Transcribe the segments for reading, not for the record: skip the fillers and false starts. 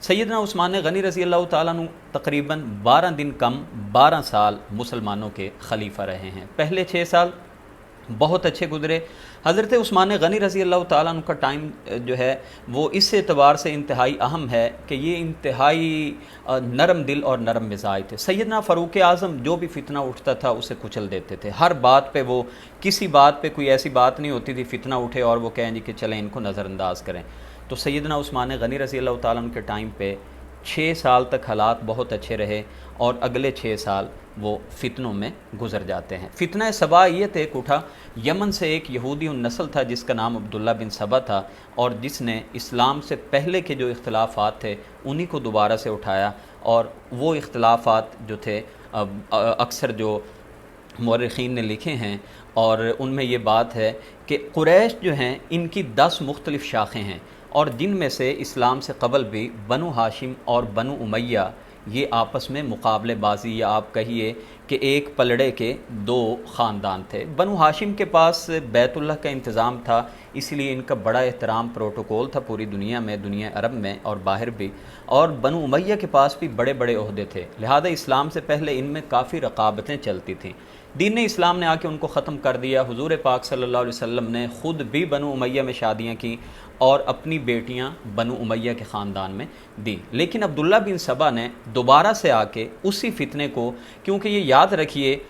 सैयदना उस्मान गनी रज़ी अल्लाह ताला अन्हु तकरीबन 12 दिन कम 12 साल मुसलमानों के खलीफा रहे हैं। पहले 6 साल बहुत अच्छे गुजरे। हज़रत उस्मान गनी रज़ी अल्लाह ताला अन्हु का टाइम जो है वो इस एतबार से इंतहाई अहम है कि ये इंतहाई नरम दिल और नरम मिजाज थे। सैयदना फ़ारूक आज़म जो भी फितना उठता था उसे कुचल देते थे। हर बात पे वो, किसी बात पे कोई ऐसी बात नहीं होती थी फितना उठे और वो कहें जी कि चलें इनको नज़रअंदाज करें। तो सैयदना उस्मान गनी रज़ी अल्लाह ताला अन्हु के टाइम पे 6 साल तक हालात बहुत अच्छे रहे और अगले 6 साल वो फितनों में गुजर जाते हैं। फितना सबा ये एक उठा, यमन से एक यहूदी नस्ल था जिसका नाम अब्दुल्ला बिन सबा था और जिसने इस्लाम से पहले के जो इख्तलाफात थे उन्हीं को दोबारा से उठाया। और वो इख्तलाफात जो थे अक्सर जो मौरख़ीन ने लिखे हैं और उनमें ये बात है कि कुरैश जो हैं इनकी 10 मुख्तलिफ़ शाखें हैं और जिनमें से इस्लाम से कबल भी बनु हाशिम और बनु उमैया ये आपस में मुकाबलेबाजी या आप कहिए कि एक पलड़े के 2 ख़ानदान थे। बनु हाशिम के पास बैतुल्लाह का इंतज़ाम था, इसलिए इनका बड़ा एहतराम प्रोटोकॉल था पूरी दुनिया में, दुनिया अरब में और बाहर भी। और बनु उमैया के पास भी बड़े बड़े ओहदे थे, लिहाजा इस्लाम से पहले इनमें काफ़ी रकाबतें चलती थीं। दीन इस्लाम ने आके उनको ख़त्म कर दिया। हुजूर पाक सल्लल्लाहु अलैहि वसल्लम ने ख़ुद भी बनु उमैया में शादियाँ की और अपनी बेटियां बनु उमैया के ख़ानदान में दी। लेकिन अब्दुल्ला बिन सबा ने दोबारा से आके उसी फितने को, क्योंकि ये याद रखिए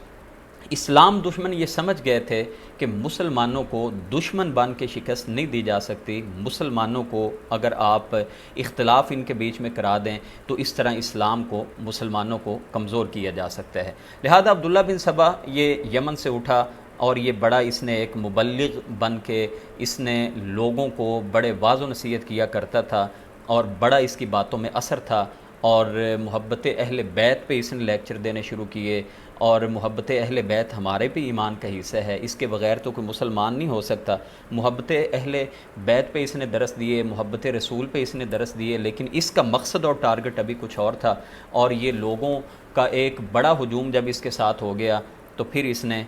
इस्लाम दुश्मन ये समझ गए थे कि मुसलमानों को दुश्मन बन के शिकस्त नहीं दी जा सकती। मुसलमानों को अगर आप इख्तलाफ इनके बीच में करा दें तो इस तरह इस्लाम को, मुसलमानों को कमज़ोर किया जा सकता है। लिहाजा अब्दुल्ला बिन सबा ये यमन से उठा और ये बड़ा इसने एक मुबल्लिग बन के इसने लोगों को बड़े वाज़ नसीहत किया करता था और बड़ा इसकी बातों में असर था। और मोहब्बत अहले बैत पे इसने लेक्चर देने शुरू किए और मोहब्बत अहले बैत हमारे भी ईमान का हिस्सा है, इसके बग़ैर तो कोई मुसलमान नहीं हो सकता। मोहब्बत अहले बैत पे इसने दरस दिए, मोहब्बत रसूल पे इसने दरस दिए, लेकिन इसका मकसद और टारगेट अभी कुछ और था। और ये लोगों का एक बड़ा हुजूम जब इसके साथ हो गया तो फिर इसने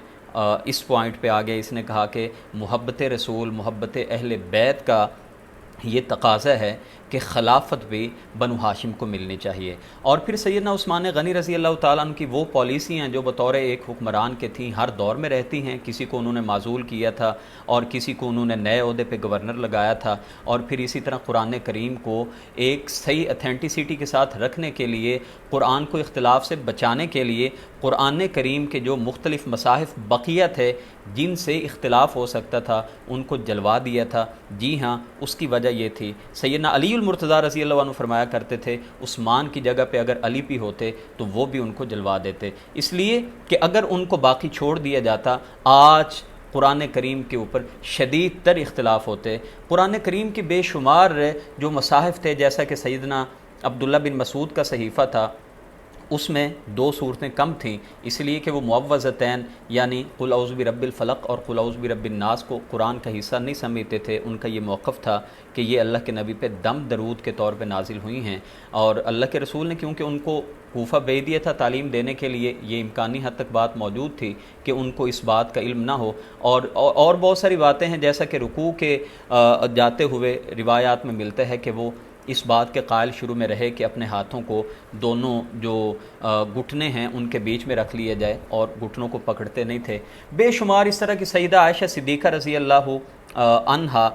इस पॉइंट पे आ गया, इसने कहा कि मोहब्बत रसूल, मोहब्बत अहले बैत का ये तकाज़ा है कि खिलाफत भी बनु हाशिम को मिलनी चाहिए। और फिर सैयदना उस्मान गनी रज़ी अल्लाह ताला अन्हु की वो पॉलिसी हैं जो बतौर एक हुक्मरान के थीं, हर दौर में रहती हैं। किसी को उन्होंने माज़ूल किया था और किसी को उन्होंने नए ओहदे पे गवर्नर लगाया था। और फिर इसी तरह कुरान करीम को एक सही अथेंटिसिटी के साथ रखने के लिए, कुरान को इख्तिलाफ से बचाने के लिए कुरान करीम के जो मुख्तलिफ़ मसाहिफ़ बक़िया थे जिनसे इख्तिलाफ़ हो सकता था उनको जलवा दिया था। जी हाँ, उसकी वजह ये थी। सैयदना अली मुर्तज़ा रज़ी अल्लाह अन्हु फरमाया करते थे उस्मान की जगह पे अगर अली भी होते तो वो भी उनको जलवा देते, इसलिए कि अगर उनको बाकी छोड़ दिया जाता आज कुरान करीम के ऊपर शदीद तर इख्तिलाफ़ होते। कुरान करीम की बेशुमार जो मसाहिफ़ थे, जैसा कि सैयदना अब्दुल्ला बिन मसूद का सहीफ़ा था उसमें 2 सूरतें कम थीं, इसलिए कि वो मुअव्वज़तैन यानी कुल औज़ु बिरब्बिल फ़लक़ और कुल औज़ु बिरब्बिन नास को कुरान का हिस्सा नहीं समझते थे। उनका ये मौक़िफ़ था कि ये अल्लाह के नबी पे दम दरूद के तौर पे नाजिल हुई हैं और अल्लाह के रसूल ने क्योंकि उनको कूफ़ा भेज दिया था तालीम देने के लिए, ये इम्कानी हद तक बात मौजूद थी कि उनको इस बात का इल्म ना हो। और बहुत सारी बातें हैं, जैसा कि रुकू के जाते हुए रिवायात में मिलता है कि वो इस बात के कायल शुरू में रहे कि अपने हाथों को दोनों जो घुटने हैं उनके बीच में रख लिया जाए और घुटनों को पकड़ते नहीं थे। बेशुमार इस तरह की सईदा आयशा सिद्दीक़ा रज़ी अल्लाह अन्हा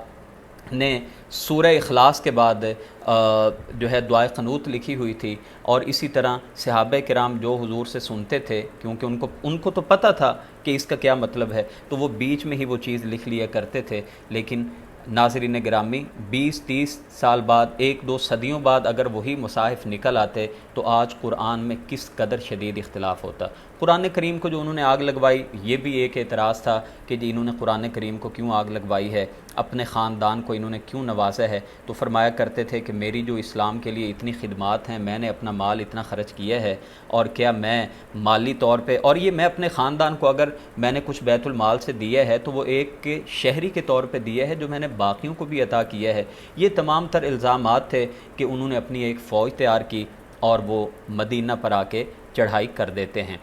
ने सूरह इखलास के बाद जो है दुआए क़नूत लिखी हुई थी। और इसी तरह सहाबा किराम जो हुजूर से सुनते थे, क्योंकि उनको तो पता था कि इसका क्या मतलब है, तो वो बीच में ही वो चीज़ लिख लिया करते थे। लेकिन नाज़रीन गिरामी 20-30 साल बाद, 1-2 सदियों बाद अगर वही मुसाहिफ़ निकल आते तो आज कुरान में किस कदर शदीद इख्तिलाफ़ होता। कुरान करीम को जो उन्होंने आग लगवाई, ये भी एक एतराज़ था कि जी इन्होंने कुरान करीम को क्यों आग लगवाई है, अपने ख़ानदान को इन्होंने क्यों नवाजा है। तो फरमाया करते थे कि मेरी जो इस्लाम के लिए इतनी खिदमात हैं, मैंने अपना माल इतना ख़र्च किया है और क्या मैं माली तौर पे, और ये मैं अपने ख़ानदान को अगर मैंने कुछ बैतुल माल से दिया है तो वो एक शहरी के तौर पे दिया है जो मैंने बाकियों को भी अता किया है। ये तमाम तर इल्ज़ामात थे कि उन्होंने अपनी एक फ़ौज तैयार की और वो मदीना पर आके चढ़ाई कर देते हैं।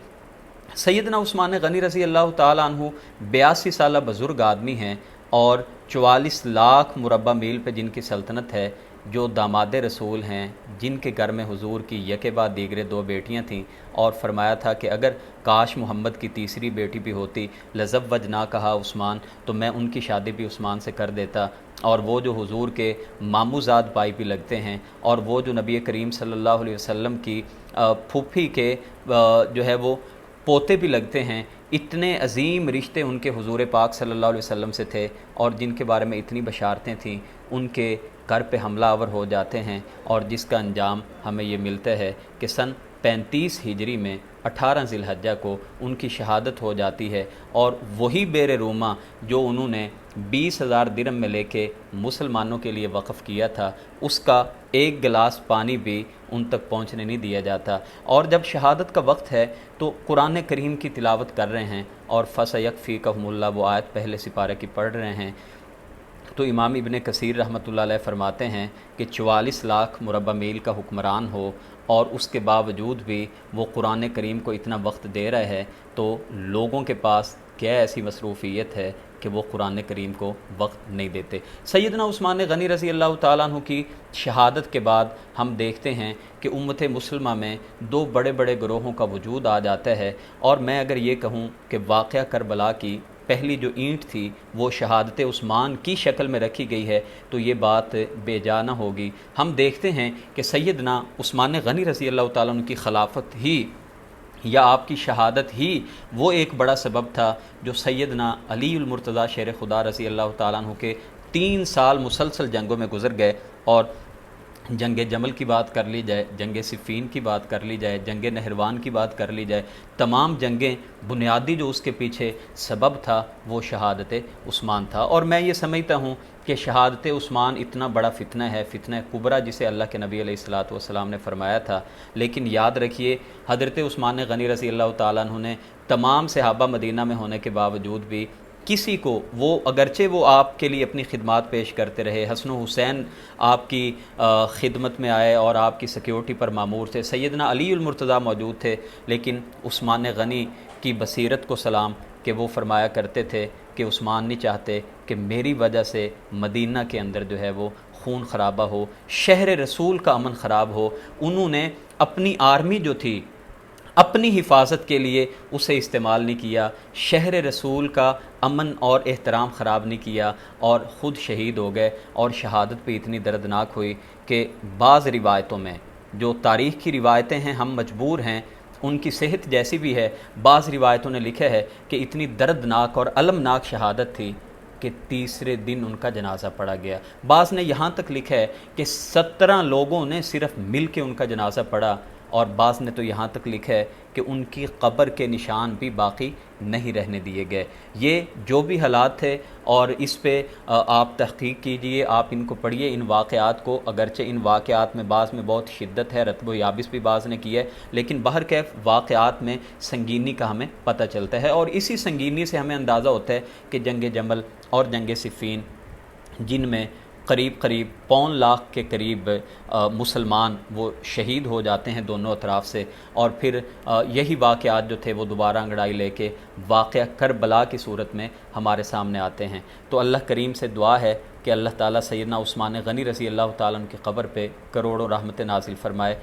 सैयदना उस्मान गनी रज़ी अल्लाह ताला अन्हु 82 साल बुज़ुर्ग आदमी हैं और 44 लाख मुरब्बा मील पे जिनकी सल्तनत है। جو داماد رسول ہیں، جن کے گھر میں حضور کی یکے بعد دیگرے 2 بیٹیاں تھیں، اور فرمایا تھا کہ اگر کاش محمد کی تیسری بیٹی بھی ہوتی، لزوجنا کہا عثمان، تو میں ان کی شادی بھی عثمان سے کر دیتا، اور وہ جو حضور کے ماموزاد بھائی بھی لگتے ہیں، اور وہ جو نبی کریم صلی اللہ علیہ وسلم کی پھوپھی کے جو ہے وہ پوتے بھی لگتے ہیں، اتنے عظیم رشتے ان کے حضور پاک صلی اللہ علیہ وسلم سے تھے، اور جن کے بارے میں اتنی بشارتیں تھیں، ان کے گھر پہ حملہ آور ہو جاتے ہیں، اور جس کا انجام ہمیں یہ ملتا ہے کہ سن 35 ہجری میں 18 ذی الحجہ کو ان کی شہادت ہو جاتی ہے، اور وہی بیر روما جو انہوں نے 20,000 درہم میں لے کے مسلمانوں کے لیے وقف کیا تھا، اس کا ایک گلاس پانی بھی ان تک پہنچنے نہیں دیا جاتا۔ اور جب شہادت کا وقت ہے تو قرآن کریم کی تلاوت کر رہے ہیں، اور فَسَيَكْفِيكَهُمُ اللَّهُ وہ آیت پہلے سپارے کی پڑھ رہے ہیں، تو امام ابن کثیر رحمۃ اللہ علیہ فرماتے ہیں کہ 44 لاکھ مربع میل کا حکمران ہو، اور اس کے باوجود بھی وہ قرآن کریم کو اتنا وقت دے رہا ہے، تو لوگوں کے پاس کیا ایسی مصروفیت ہے کہ وہ قرآن کریم کو وقت نہیں دیتے۔ سیدنا عثمان غنی رضی اللہ تعالیٰ عنہ کی شہادت کے بعد ہم دیکھتے ہیں کہ امت مسلمہ میں 2 بڑے بڑے گروہوں کا وجود آ جاتا ہے، اور میں اگر یہ کہوں کہ واقعہ کربلا کی پہلی جو اینٹ تھی وہ شہادت عثمان کی شکل میں رکھی گئی ہے، تو یہ بات بے جا نہ ہوگی۔ ہم دیکھتے ہیں کہ سیدنا عثمان غنی رضی اللہ تعالیٰ عنہ کی خلافت ہی یا آپ کی شہادت ہی وہ ایک بڑا سبب تھا جو سیدنا علی المرتضیٰ شیر خدا رضی اللہ تعالیٰ عنہ کے 3 سال مسلسل جنگوں میں گزر گئے، اور جنگ جمل کی بات کر لی جائے، جنگ صفین کی بات کر لی جائے، جنگ نہروان کی بات کر لی جائے، تمام جنگیں بنیادی جو اس کے پیچھے سبب تھا وہ شہادت عثمان تھا۔ اور میں یہ سمجھتا ہوں کہ شہادت عثمان اتنا بڑا فتنہ ہے، فتنہ کبریٰ جسے اللہ کے نبی علیہ الصلوۃ والسلام نے فرمایا تھا، لیکن یاد رکھیے حضرت عثمان غنی رضی اللہ تعالیٰ عنہ نے تمام صحابہ مدینہ میں ہونے کے باوجود بھی کسی کو، وہ اگرچہ وہ آپ کے لیے اپنی خدمات پیش کرتے رہے، حسن و حسین آپ کی خدمت میں آئے اور آپ کی سیکیورٹی پر مامور تھے، سیدنا علی المرتضیٰ موجود تھے، لیکن عثمان غنی کی بصیرت کو سلام کہ وہ فرمایا کرتے تھے کہ عثمان نہیں چاہتے کہ میری وجہ سے مدینہ کے اندر جو ہے وہ خون خرابہ ہو، شہر رسول کا امن خراب ہو۔ انہوں نے اپنی آرمی جو تھی اپنی حفاظت کے لیے اسے استعمال نہیں کیا، شہر رسول کا امن اور احترام خراب نہیں کیا، اور خود شہید ہو گئے۔ اور شہادت بھی اتنی دردناک ہوئی کہ بعض روایتوں میں، جو تاریخ کی روایتیں ہیں ہم مجبور ہیں ان کی صحت جیسی بھی ہے، بعض روایتوں نے لکھا ہے کہ اتنی دردناک اور المناک شہادت تھی کہ تیسرے دن ان کا جنازہ پڑھا گیا۔ بعض نے یہاں تک لکھا ہے کہ 17 لوگوں نے صرف مل کے ان کا جنازہ پڑھا، اور بعض نے تو یہاں تک لکھا ہے کہ ان کی قبر کے نشان بھی باقی نہیں رہنے دیے گئے۔ یہ جو بھی حالات تھے، اور اس پہ آپ تحقیق کیجئے، آپ ان کو پڑھیے، ان واقعات کو، اگرچہ ان واقعات میں بعض میں بہت شدت ہے، رتب و یابس بھی بعض نے کی ہے، لیکن بہرکیف واقعات میں سنگینی کا ہمیں پتہ چلتا ہے، اور اسی سنگینی سے ہمیں اندازہ ہوتا ہے کہ جنگ جمل اور جنگ صفین، جن میں قریب 5 لاکھ کے قریب مسلمان وہ شہید ہو جاتے ہیں دونوں اطراف سے، اور پھر یہی واقعات جو تھے وہ دوبارہ انگڑائی لے کے واقعہ کربلا کی صورت میں ہمارے سامنے آتے ہیں۔ تو اللہ کریم سے دعا ہے کہ اللہ تعالیٰ سیدنا عثمان غنی رضی اللہ تعالیٰ عنہ کی قبر پہ کروڑوں رحمت نازل فرمائے۔